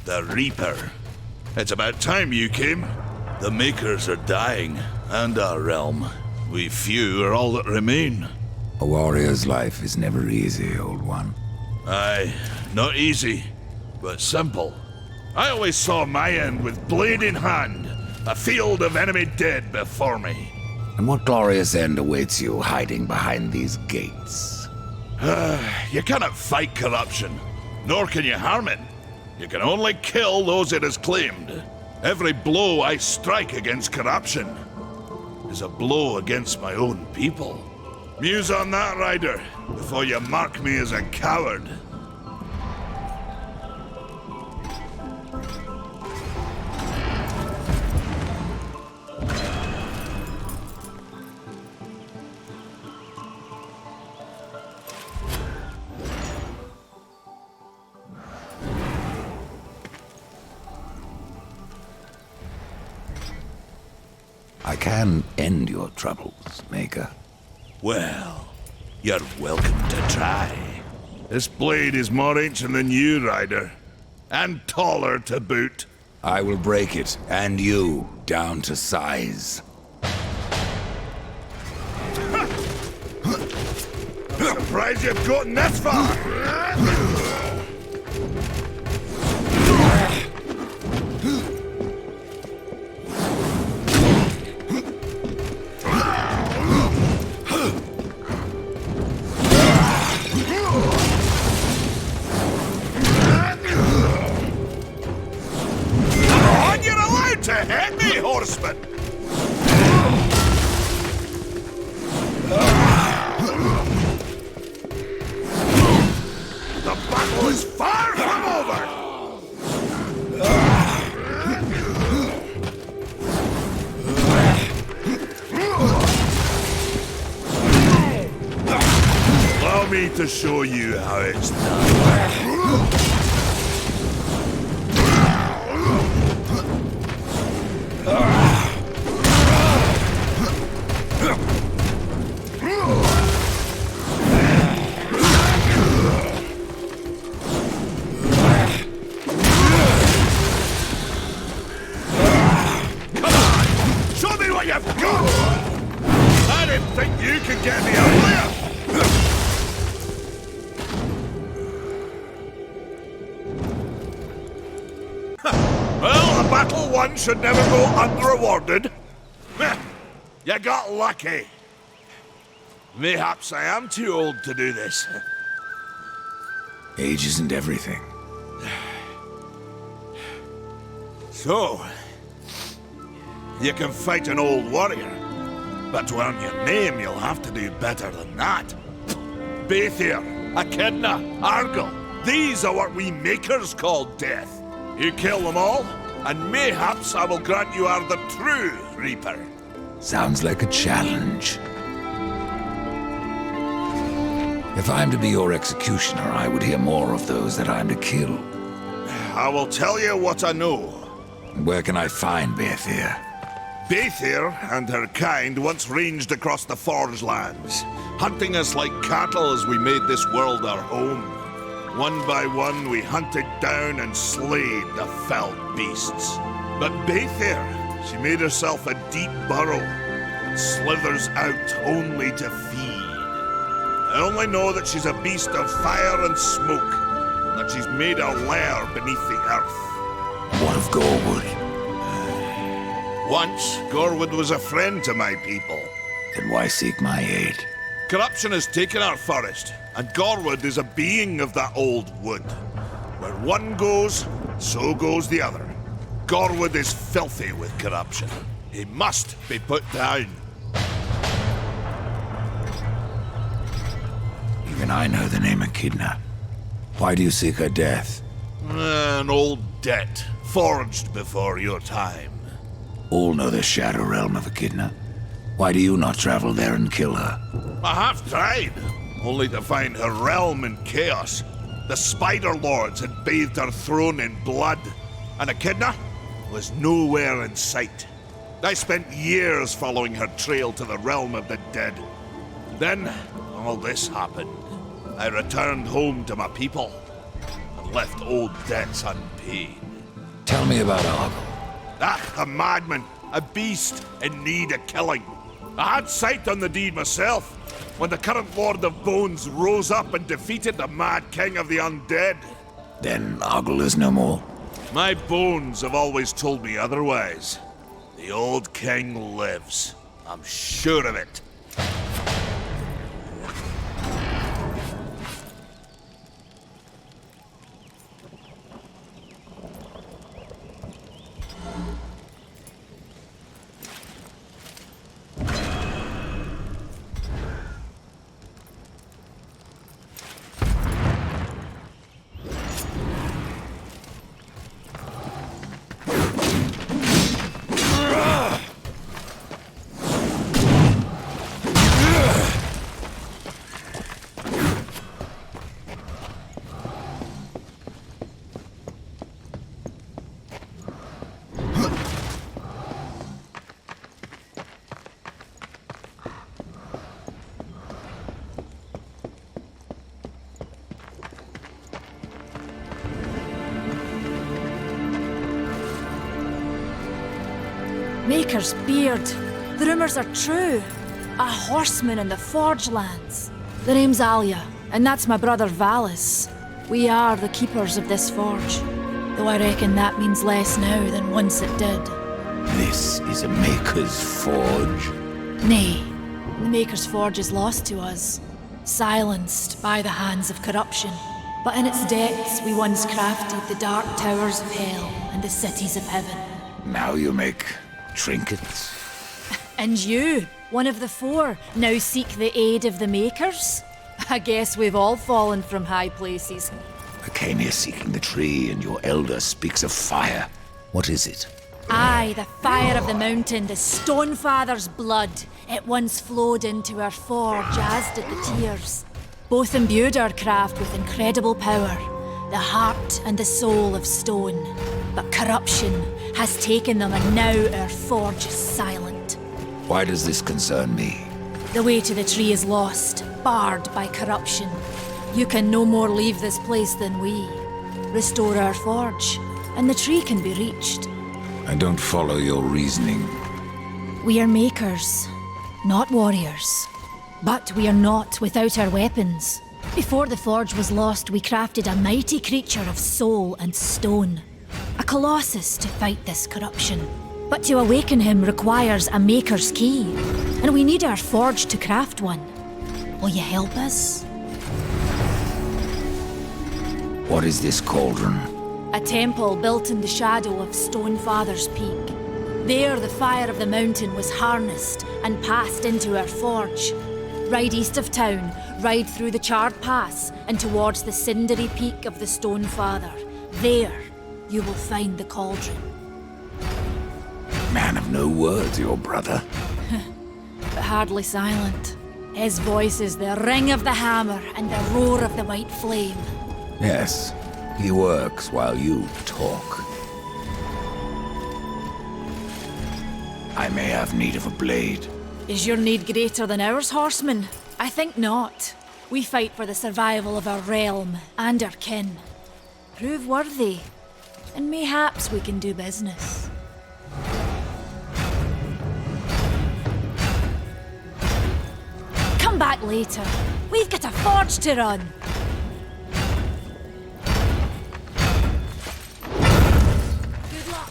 the Reaper. It's about time you came. The Makers are dying, and our realm. We few are all that remain. A warrior's life is never easy, old one. Aye, not easy, but simple. I always saw my end with blade in hand, a field of enemy dead before me. And what glorious end awaits you hiding behind these gates? You cannot fight corruption, nor can you harm it. You can only kill those it has claimed. Every blow I strike against corruption is a blow against my own people. Muse on that, Ryder, before you mark me as a coward. I can end your troubles, Maker. Well, you're welcome to try. This blade is more ancient than you, Ryder. And taller to boot. I will break it, and you, down to size. Surprised you've gotten this far! To hit me, horseman! The battle is far from over! Allow me to show you how it's done. I didn't think you could get me earlier! Well, a battle won should never go unrewarded. You got lucky. Mayhaps I am too old to do this. Age isn't everything. So, you can fight an old warrior, but to earn your name, you'll have to do better than that. Baethir, Echidna, Argyll, these are what we Makers call death. You kill them all, and mayhaps I will grant you are the true Reaper. Sounds like a challenge. If I'm to be your executioner, I would hear more of those that I'm to kill. I will tell you what I know. Where can I find Baethir? Baethir and her kind once ranged across the Forge lands, hunting us like cattle as we made this world our home. One by one, we hunted down and slayed the fell beasts. But Baethir, she made herself a deep burrow and slithers out only to feed. I only know that she's a beast of fire and smoke, and that she's made a lair beneath the earth. What of Gorwood? Once, Gorwood was a friend to my people. Then why seek my aid? Corruption has taken our forest, and Gorwood is a being of that old wood. Where one goes, so goes the other. Gorwood is filthy with corruption. He must be put down. Even I know the name Echidna. Why do you seek her death? An old debt, forged before your time. All know the Shadow Realm of Echidna. Why do you not travel there and kill her? I have tried, only to find her realm in chaos. The Spider Lords had bathed her throne in blood, and Echidna was nowhere in sight. I spent years following her trail to the realm of the dead. Then, all this happened. I returned home to my people, and left old debts unpaid. Tell me about Argle. Ah, a madman, a beast in need of killing. I had sight on the deed myself, when the current Lord of Bones rose up and defeated the Mad King of the Undead. Then Argle is no more. My bones have always told me otherwise. The old king lives. I'm sure of it. Maker's beard. The rumors are true. A horseman in the Forge lands. The name's Alia, and that's my brother Valis. We are the keepers of this forge. Though I reckon that means less now than once it did. This is a Maker's Forge. Nay, the Maker's Forge is lost to us. Silenced by the hands of corruption. But in its depths we once crafted the dark towers of hell and the cities of heaven. Now you make trinkets. And you, one of the four, now seek the aid of the Makers? I guess we've all fallen from high places. I came here seeking the tree, and your elder speaks of fire. What is it? Aye, the fire of the mountain, the Stonefather's blood. It once flowed into our forge, as did the tears. Both imbued our craft with incredible power, the heart and the soul of stone. But corruption has taken them, and now our forge is silent. Why does this concern me? The way to the tree is lost, barred by corruption. You can no more leave this place than we. Restore our forge, and the tree can be reached. I don't follow your reasoning. We are makers, not warriors. But we are not without our weapons. Before the forge was lost, we crafted a mighty creature of soul and stone. A colossus to fight this corruption. But to awaken him requires a maker's key, and we need our forge to craft one. Will you help us? What is this cauldron? A temple built in the shadow of Stonefather's Peak. There the fire of the mountain was harnessed and passed into our forge. Ride east of town, ride through the charred pass and towards the cindery peak of the Stonefather. There, you will find the cauldron. Man of no words, your brother. But hardly silent. His voice is the ring of the hammer and the roar of the white flame. Yes, he works while you talk. I may have need of a blade. Is your need greater than ours, horseman? I think not. We fight for the survival of our realm and our kin. Prove worthy, and mayhaps we can do business. Come back later. We've got a forge to run. Good luck.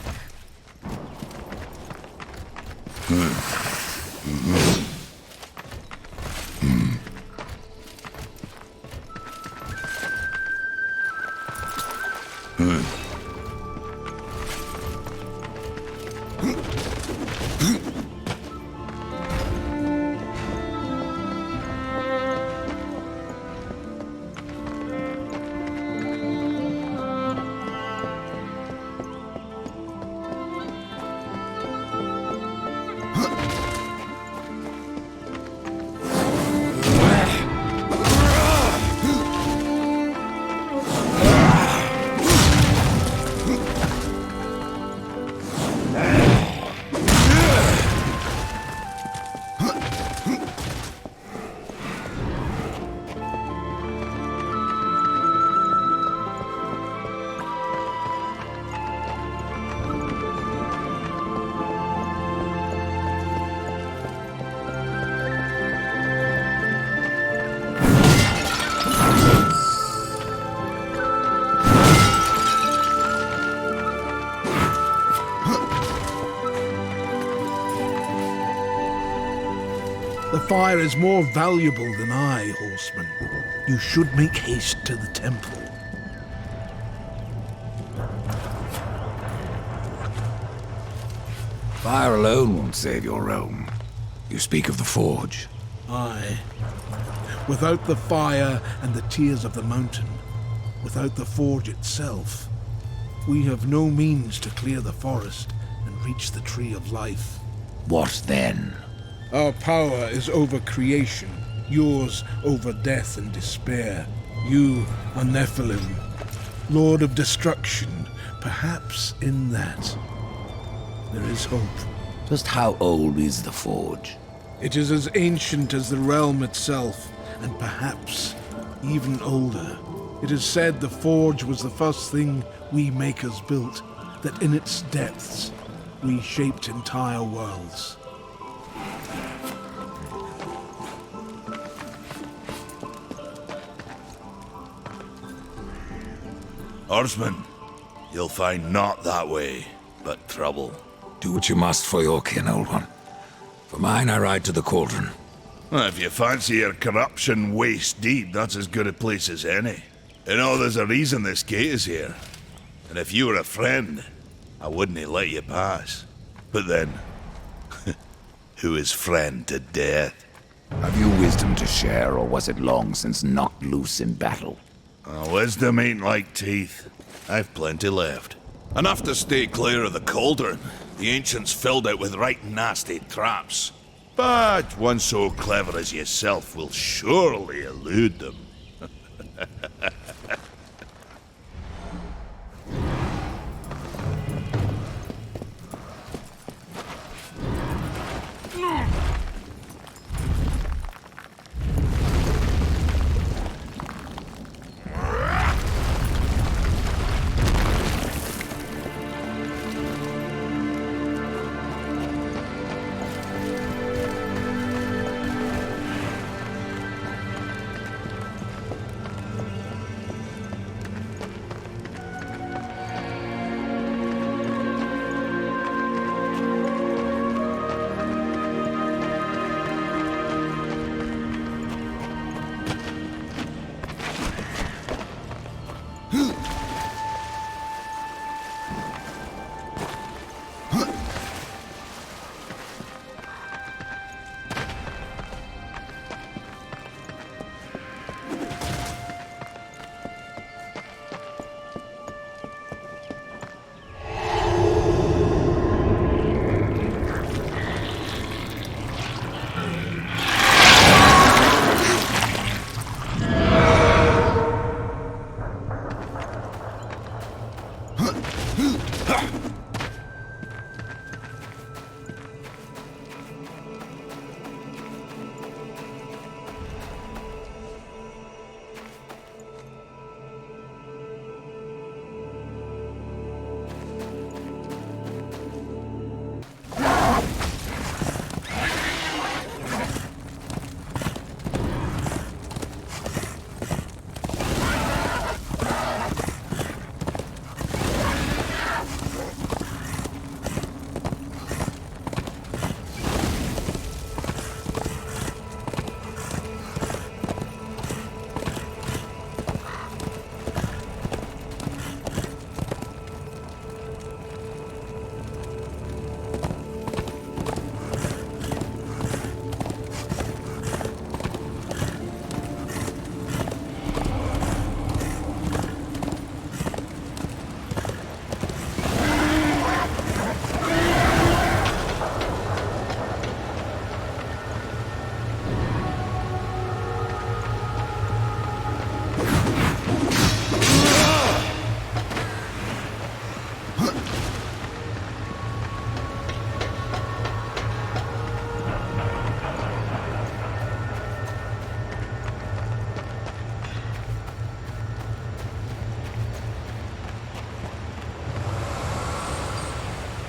fire is more valuable than I, horseman. You should make haste to the temple. Fire alone won't save your realm. You speak of the forge. Aye. Without the fire and the tears of the mountain, without the forge itself, we have no means to clear the forest and reach the tree of life. What then? Our power is over creation, yours over death and despair. You are Nephilim, Lord of Destruction. Perhaps in that there is hope. Just how old is the forge? It is as ancient as the realm itself, and perhaps even older. It is said the forge was the first thing we makers built, that in its depths we shaped entire worlds. Horseman, you'll find not that way, but trouble. Do what you must for your kin, old one. For mine, I ride to the cauldron. Well, if you fancy your corruption waist deep, that's as good a place as any. You know, there's a reason this gate is here. And if you were a friend, I wouldn't let you pass. But then, who is friend to death? Have you wisdom to share, or was it long since knocked loose in battle? Wisdom ain't like teeth. I've plenty left. Enough to stay clear of the cauldron. The ancients filled it with right nasty traps. But one so clever as yourself will surely elude them.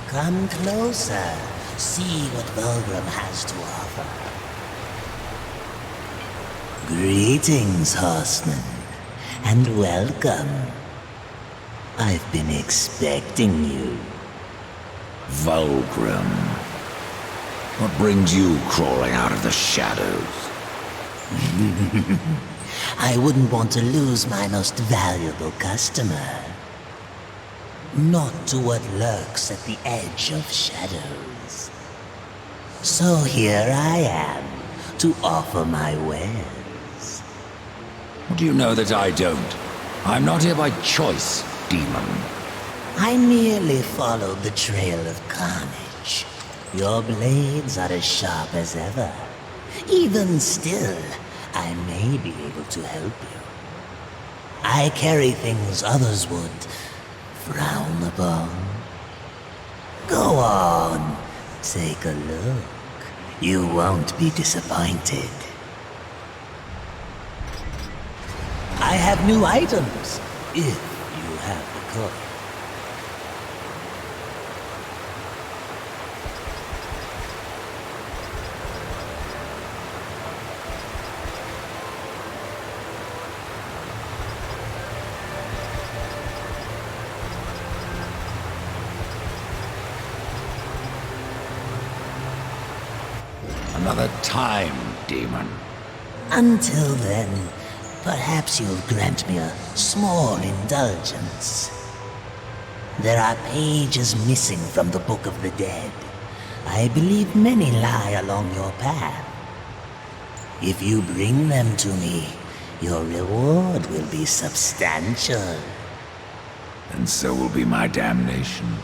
Come closer. See what Vulgrim has to offer. Greetings, horseman, and welcome. I've been expecting you. Vulgrim. What brings you crawling out of the shadows? I wouldn't want to lose my most valuable customer. Not to what lurks at the edge of shadows. So here I am, to offer my wares. Do you know that I don't? I'm not here by choice, demon. I merely followed the trail of carnage. Your blades are as sharp as ever. Even still, I may be able to help you. I carry things others would frown upon. Go on, take a look. You won't be disappointed. I have new items, if you have the coin. Another time, demon. Until then, perhaps you'll grant me a small indulgence. There are pages missing from the Book of the Dead. I believe many lie along your path. If you bring them to me, your reward will be substantial. And so will be my damnation.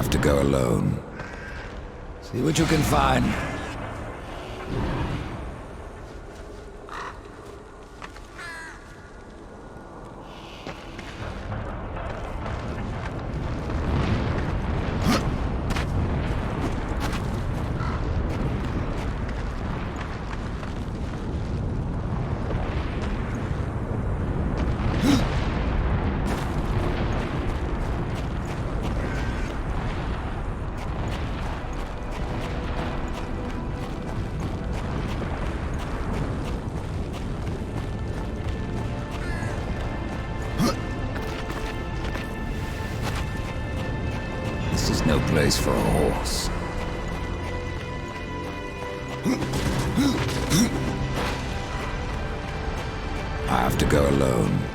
have to go alone. See what you can find. This is no place for a horse. I have to go alone.